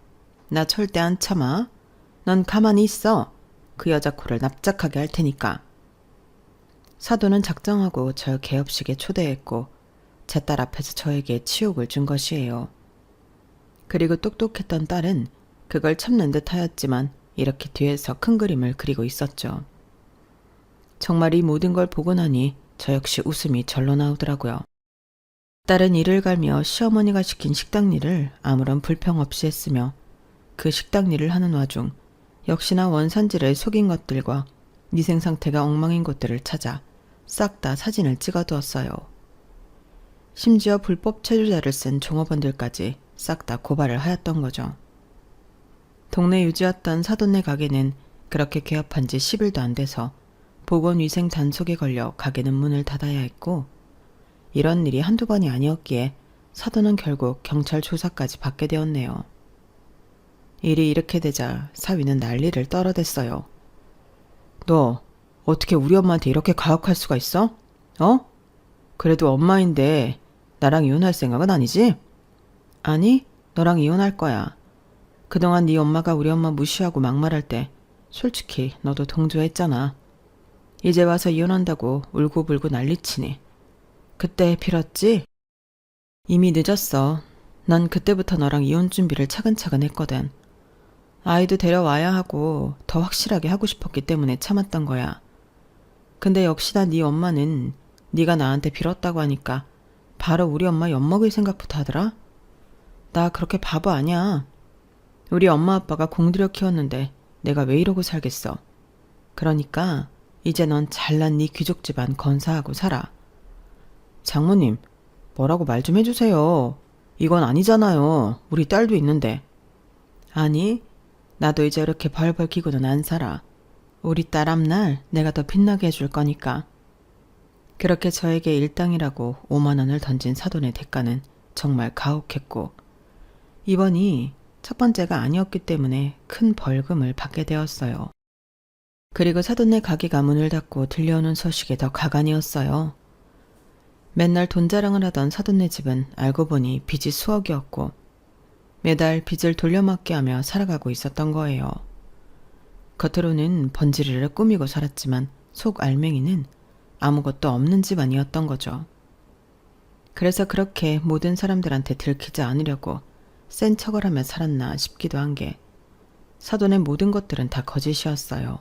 나 절대 안 참아. 넌 가만히 있어. 그 여자 코를 납작하게 할 테니까. 사돈은 작정하고 저 개업식에 초대했고 제 딸 앞에서 저에게 치욕을 준 것이에요. 그리고 똑똑했던 딸은 그걸 참는 듯 하였지만 이렇게 뒤에서 큰 그림을 그리고 있었죠. 정말 이 모든 걸 보고 나니 저 역시 웃음이 절로 나오더라고요. 딸은 이를 갈며 시어머니가 시킨 식당 일을 아무런 불평 없이 했으며 그 식당 일을 하는 와중 역시나 원산지를 속인 것들과 위생 상태가 엉망인 곳들을 찾아 싹 다 사진을 찍어두었어요. 심지어 불법 체류자를 쓴 종업원들까지 싹 다 고발을 하였던 거죠. 동네 유지였던 사돈네 가게는 그렇게 개업한 지 10일도 안 돼서 보건위생 단속에 걸려 가게는 문을 닫아야 했고, 이런 일이 한두 번이 아니었기에 사돈은 결국 경찰 조사까지 받게 되었네요. 일이 이렇게 되자 사위는 난리를 떨어댔어요. 너 어떻게 우리 엄마한테 이렇게 가혹할 수가 있어? 어? 그래도 엄마인데 나랑 이혼할 생각은 아니지? 아니, 너랑 이혼할 거야. 그동안 네 엄마가 우리 엄마 무시하고 막말할 때 솔직히 너도 동조했잖아. 이제 와서 이혼한다고 울고불고 난리치니. 그때 빌었지? 이미 늦었어. 난 그때부터 너랑 이혼 준비를 차근차근 했거든. 아이도 데려와야 하고 더 확실하게 하고 싶었기 때문에 참았던 거야. 근데 역시나 네 엄마는 네가 나한테 빌었다고 하니까 바로 우리 엄마 엿먹을 생각부터 하더라. 나 그렇게 바보 아니야. 우리 엄마 아빠가 공들여 키웠는데 내가 왜 이러고 살겠어. 그러니까 이제 넌 잘난 네 귀족 집안 건사하고 살아. 장모님, 뭐라고 말 좀 해주세요. 이건 아니잖아요. 우리 딸도 있는데. 아니, 나도 이제 이렇게 벌벌 기고는 안 살아. 우리 딸 앞날 내가 더 빛나게 해줄 거니까. 그렇게 저에게 일당이라고 5만 원을 던진 사돈의 대가는 정말 가혹했고, 이번이 첫 번째가 아니었기 때문에 큰 벌금을 받게 되었어요. 그리고 사돈네 가게가 문을 닫고 들려오는 소식에 더 가관이었어요. 맨날 돈 자랑을 하던 사돈네 집은 알고 보니 빚이 수억이었고 매달 빚을 돌려막기 하며 살아가고 있었던 거예요. 겉으로는 번지르르 꾸미고 살았지만 속 알맹이는 아무것도 없는 집안이었던 거죠. 그래서 그렇게 모든 사람들한테 들키지 않으려고 센 척을 하며 살았나 싶기도 한 게, 사돈의 모든 것들은 다 거짓이었어요.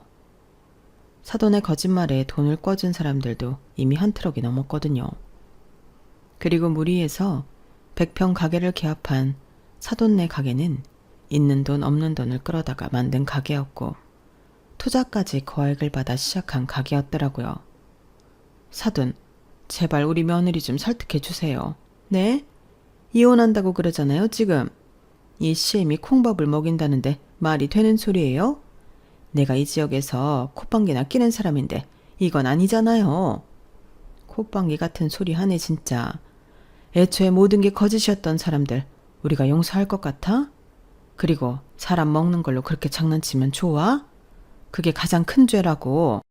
사돈의 거짓말에 돈을 꿔준 사람들도 이미 한 트럭이 넘었거든요. 그리고 무리해서 100평 가게를 개업한 사돈네 가게는 있는 돈 없는 돈을 끌어다가 만든 가게였고 투자까지 거액을 받아 시작한 가게였더라고요. 사돈, 제발 우리 며느리 좀 설득해 주세요. 네? 이혼한다고 그러잖아요, 지금. 이 시엠이 콩밥을 먹인다는데 말이 되는 소리예요? 내가 이 지역에서 콧방귀나 끼는 사람인데 이건 아니잖아요. 콧방귀 같은 소리 하네 진짜. 애초에 모든 게 거짓이었던 사람들 우리가 용서할 것 같아? 그리고 사람 먹는 걸로 그렇게 장난치면 좋아? 그게 가장 큰 죄라고.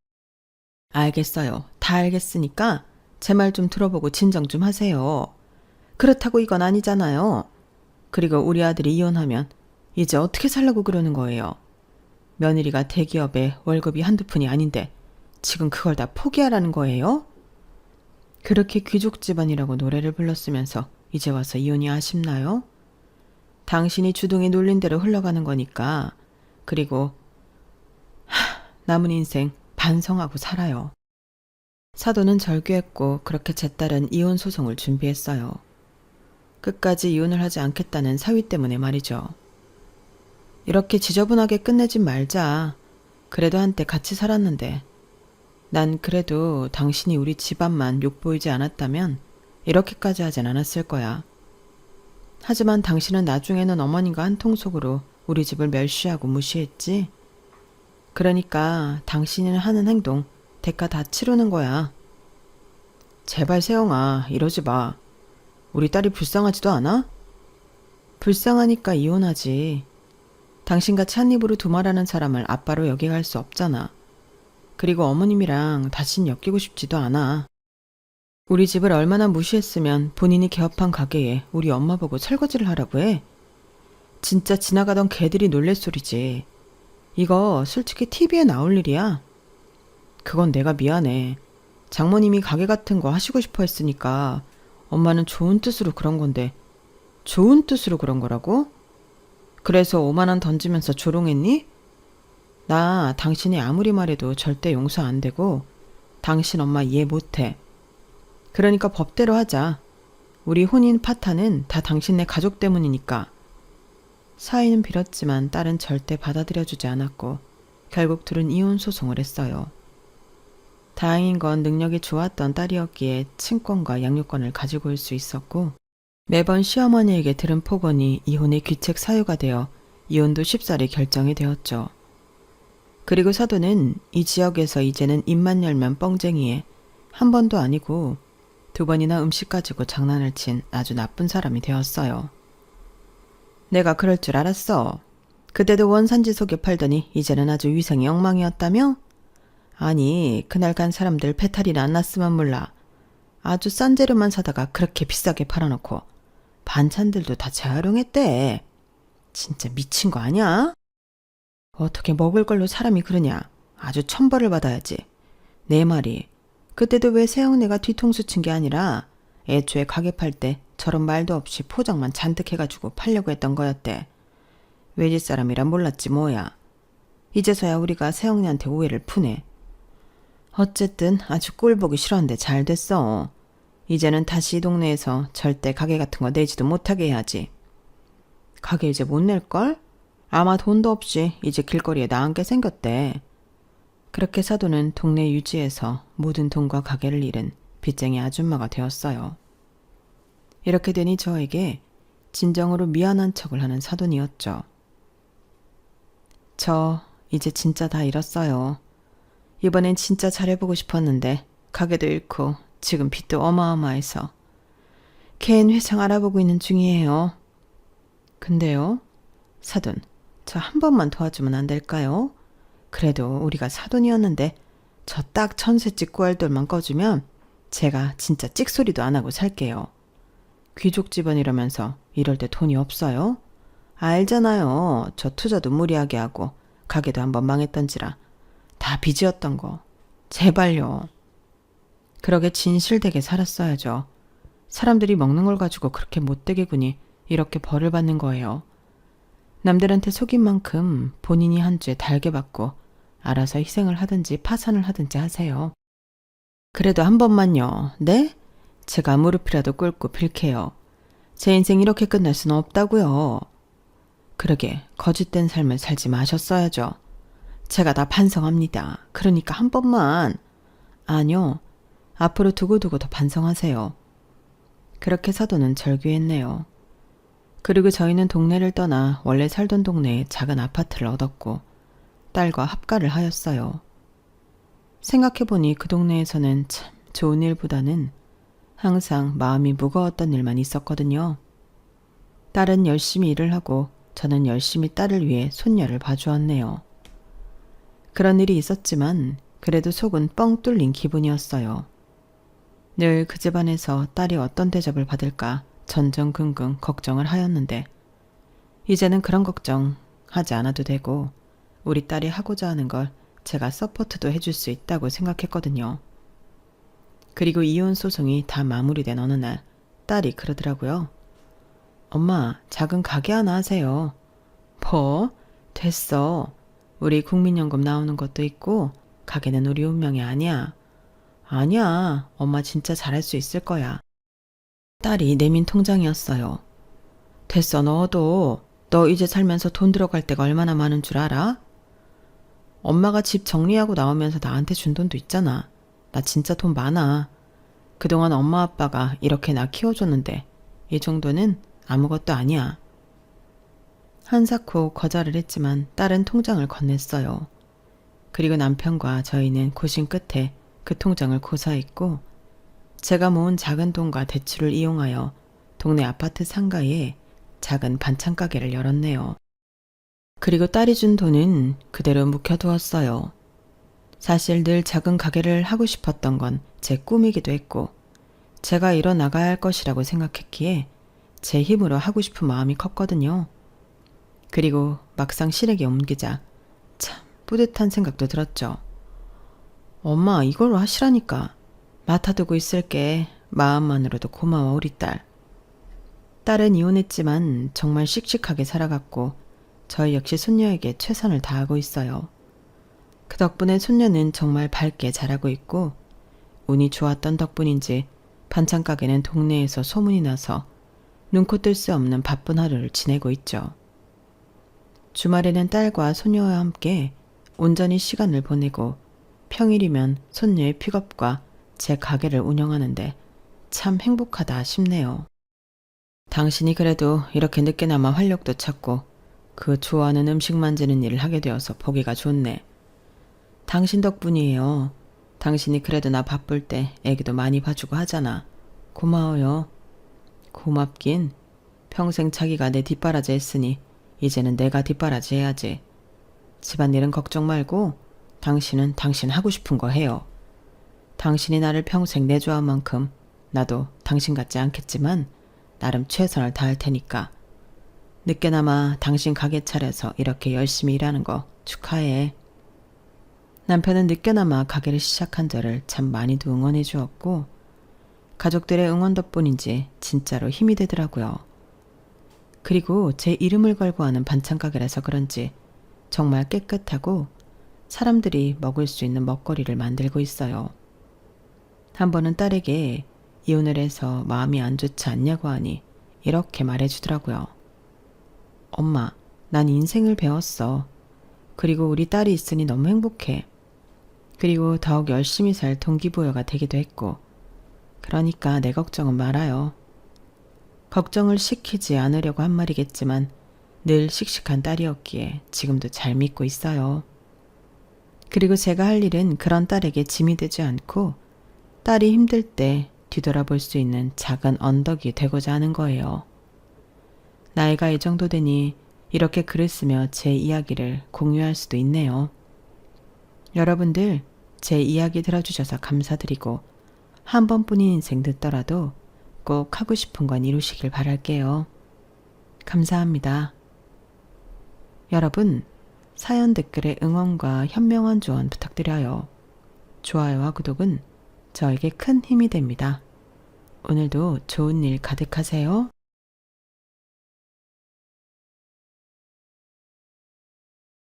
알겠어요. 다 알겠으니까 제 말 좀 들어보고 진정 좀 하세요. 그렇다고 이건 아니잖아요. 그리고 우리 아들이 이혼하면 이제 어떻게 살라고 그러는 거예요? 며느리가 대기업에 월급이 한두 푼이 아닌데 지금 그걸 다 포기하라는 거예요? 그렇게 귀족 집안이라고 노래를 불렀으면서 이제 와서 이혼이 아쉽나요? 당신이 주둥이 놀린 대로 흘러가는 거니까. 그리고 남은 인생 반성하고 살아요. 사돈은 절규했고 그렇게 제 딸은 이혼 소송을 준비했어요. 끝까지 이혼을 하지 않겠다는 사위 때문에 말이죠. 이렇게 지저분하게 끝내진 말자. 그래도 한때 같이 살았는데 난 그래도 당신이 우리 집안만 욕보이지 않았다면 이렇게까지 하진 않았을 거야. 하지만 당신은 나중에는 어머님과 한통속으로 우리 집을 멸시하고 무시했지. 그러니까 당신이 하는 행동 대가 다 치르는 거야. 제발 세영아, 이러지 마. 우리 딸이 불쌍하지도 않아? 불쌍하니까 이혼하지. 당신같이 한 입으로 두말하는 사람을 아빠로 여겨갈 수 없잖아. 그리고 어머님이랑 다신 엮이고 싶지도 않아. 우리 집을 얼마나 무시했으면 본인이 개업한 가게에 우리 엄마 보고 설거지를 하라고 해? 진짜 지나가던 개들이 놀랄 소리지. 이거 솔직히 TV에 나올 일이야. 그건 내가 미안해. 장모님이 가게 같은 거 하시고 싶어 했으니까 엄마는 좋은 뜻으로 그런 건데 좋은 뜻으로 그런 거라고? 그래서 5만 원 던지면서 조롱했니? 나 당신이 아무리 말해도 절대 용서 안 되고 당신 엄마 이해 못해. 그러니까 법대로 하자. 우리 혼인 파탄은 다 당신네 가족 때문이니까. 사위는 빌었지만 딸은 절대 받아들여주지 않았고 결국 둘은 이혼 소송을 했어요. 다행인 건 능력이 좋았던 딸이었기에 친권과 양육권을 가지고 올 수 있었고, 매번 시어머니에게 들은 폭언이 이혼의 귀책 사유가 되어 이혼도 쉽사리 결정이 되었죠. 그리고 사돈은 이 지역에서 이제는 입만 열면 뻥쟁이에 한 번도 아니고 2번이나 음식 가지고 장난을 친 아주 나쁜 사람이 되었어요. 내가 그럴 줄 알았어. 그때도 원산지 속에 팔더니 이제는 아주 위생이 엉망이었다며? 아니, 그날 간 사람들 배탈이나 안 났으면 몰라. 아주 싼 재료만 사다가 그렇게 비싸게 팔아놓고 반찬들도 다 재활용했대. 진짜 미친 거 아니야? 어떻게 먹을 걸로 사람이 그러냐. 아주 천벌을 받아야지. 내 말이 그때도 왜 새형네가 뒤통수 친 게 아니라 애초에 가게 팔 때 저런 말도 없이 포장만 잔뜩 해가지고 팔려고 했던 거였대. 외지 사람이라 몰랐지 뭐야. 이제서야 우리가 새형네한테 오해를 푸네. 어쨌든 아주 꼴보기 싫었는데 잘 됐어. 이제는 다시 이 동네에서 절대 가게 같은 거 내지도 못하게 해야지. 가게 이제 못 낼걸? 아마 돈도 없이 이제 길거리에 나앉게 생겼대. 그렇게 사돈은 동네 유지에서 모든 돈과 가게를 잃은 빚쟁이 아줌마가 되었어요. 이렇게 되니 저에게 진정으로 미안한 척을 하는 사돈이었죠. 저 이제 진짜 다 잃었어요. 이번엔 진짜 잘해보고 싶었는데 가게도 잃고 지금 빚도 어마어마해서 개인 회장 알아보고 있는 중이에요. 근데요? 사돈, 저 한 번만 도와주면 안 될까요? 그래도 우리가 사돈이었는데 저 딱 천세 찍고 알돌만 꺼주면 제가 진짜 찍소리도 안 하고 살게요. 귀족 집안이라면서 이럴 때 돈이 없어요? 알잖아요. 저 투자도 무리하게 하고 가게도 한번 망했던지라 다 빚이었던 거. 제발요. 그러게 진실되게 살았어야죠. 사람들이 먹는 걸 가지고 그렇게 못되게 구니 이렇게 벌을 받는 거예요. 남들한테 속인 만큼 본인이 한 주에 달게 받고 알아서 희생을 하든지 파산을 하든지 하세요. 그래도 한 번만요. 네? 제가 무릎이라도 꿇고 빌게요. 제 인생 이렇게 끝날 수는 없다고요. 그러게 거짓된 삶을 살지 마셨어야죠. 제가 다 반성합니다. 그러니까 한 번만. 아니요. 앞으로 두고두고 더 반성하세요. 그렇게 사돈은 절규했네요. 그리고 저희는 동네를 떠나 원래 살던 동네에 작은 아파트를 얻었고 딸과 합가를 하였어요. 생각해보니 그 동네에서는 참 좋은 일보다는 항상 마음이 무거웠던 일만 있었거든요. 딸은 열심히 일을 하고 저는 열심히 딸을 위해 손녀를 봐주었네요. 그런 일이 있었지만 그래도 속은 뻥 뚫린 기분이었어요. 늘 그 집안에서 딸이 어떤 대접을 받을까 전전긍긍 걱정을 하였는데 이제는 그런 걱정 하지 않아도 되고 우리 딸이 하고자 하는 걸 제가 서포트도 해줄 수 있다고 생각했거든요. 그리고 이혼 소송이 다 마무리된 어느 날 딸이 그러더라고요. 엄마, 작은 가게 하나 하세요. 뭐? 됐어. 우리 국민연금 나오는 것도 있고 가게는 우리 운명이 아니야. 아니야. 엄마 진짜 잘할 수 있을 거야. 딸이 내민 통장이었어요. 됐어, 너도. 너 이제 살면서 돈 들어갈 데가 얼마나 많은 줄 알아? 엄마가 집 정리하고 나오면서 나한테 준 돈도 있잖아. 나 진짜 돈 많아. 그동안 엄마 아빠가 이렇게 나 키워줬는데 이 정도는 아무것도 아니야. 한사코 거절을 했지만 딸은 통장을 건넸어요. 그리고 남편과 저희는 고심 끝에 그 통장을 고사했고 제가 모은 작은 돈과 대출을 이용하여 동네 아파트 상가에 작은 반찬 가게를 열었네요. 그리고 딸이 준 돈은 그대로 묵혀두었어요. 사실 늘 작은 가게를 하고 싶었던 건 제 꿈이기도 했고 제가 이뤄나가야 할 것이라고 생각했기에 제 힘으로 하고 싶은 마음이 컸거든요. 그리고 막상 실행에 옮기자 참 뿌듯한 생각도 들었죠. 엄마, 이걸로 하시라니까. 맡아두고 있을게. 마음만으로도 고마워, 우리 딸. 딸은 이혼했지만 정말 씩씩하게 살아갔고 저희 역시 손녀에게 최선을 다하고 있어요. 그 덕분에 손녀는 정말 밝게 자라고 있고 운이 좋았던 덕분인지 반찬 가게는 동네에서 소문이 나서 눈코 뜰 수 없는 바쁜 하루를 지내고 있죠. 주말에는 딸과 손녀와 함께 온전히 시간을 보내고 평일이면 손녀의 픽업과 제 가게를 운영하는데 참 행복하다 싶네요. 당신이 그래도 이렇게 늦게나마 활력도 찾고 그 좋아하는 음식 만드는 일을 하게 되어서 보기가 좋네. 당신 덕분이에요. 당신이 그래도 나 바쁠 때 애기도 많이 봐주고 하잖아. 고마워요. 고맙긴. 평생 자기가 내 뒷바라지 했으니 이제는 내가 뒷바라지 해야지. 집안일은 걱정 말고 당신은 당신 하고 싶은 거 해요. 당신이 나를 평생 내조한 만큼 나도 당신 같지 않겠지만 나름 최선을 다할 테니까. 늦게나마 당신 가게 차려서 이렇게 열심히 일하는 거 축하해. 남편은 늦게나마 가게를 시작한 저를 참 많이도 응원해 주었고 가족들의 응원 덕분인지 진짜로 힘이 되더라고요. 그리고 제 이름을 걸고 하는 반찬 가게라서 그런지 정말 깨끗하고 사람들이 먹을 수 있는 먹거리를 만들고 있어요. 한 번은 딸에게 이혼을 해서 마음이 안 좋지 않냐고 하니 이렇게 말해주더라고요. 엄마, 난 인생을 배웠어. 그리고 우리 딸이 있으니 너무 행복해. 그리고 더욱 열심히 살 동기부여가 되기도 했고 그러니까 내 걱정은 말아요. 걱정을 시키지 않으려고 한 말이겠지만 늘 씩씩한 딸이었기에 지금도 잘 믿고 있어요. 그리고 제가 할 일은 그런 딸에게 짐이 되지 않고 딸이 힘들 때 뒤돌아볼 수 있는 작은 언덕이 되고자 하는 거예요. 나이가 이 정도 되니 이렇게 글을 쓰며 제 이야기를 공유할 수도 있네요. 여러분들 제 이야기 들어주셔서 감사드리고 한 번뿐인 인생 늦더라도 꼭 하고 싶은 건 이루시길 바랄게요. 감사합니다. 여러분, 사연 댓글에 응원과 현명한 조언 부탁드려요. 좋아요와 구독은 저에게 큰 힘이 됩니다. 오늘도 좋은 일 가득하세요.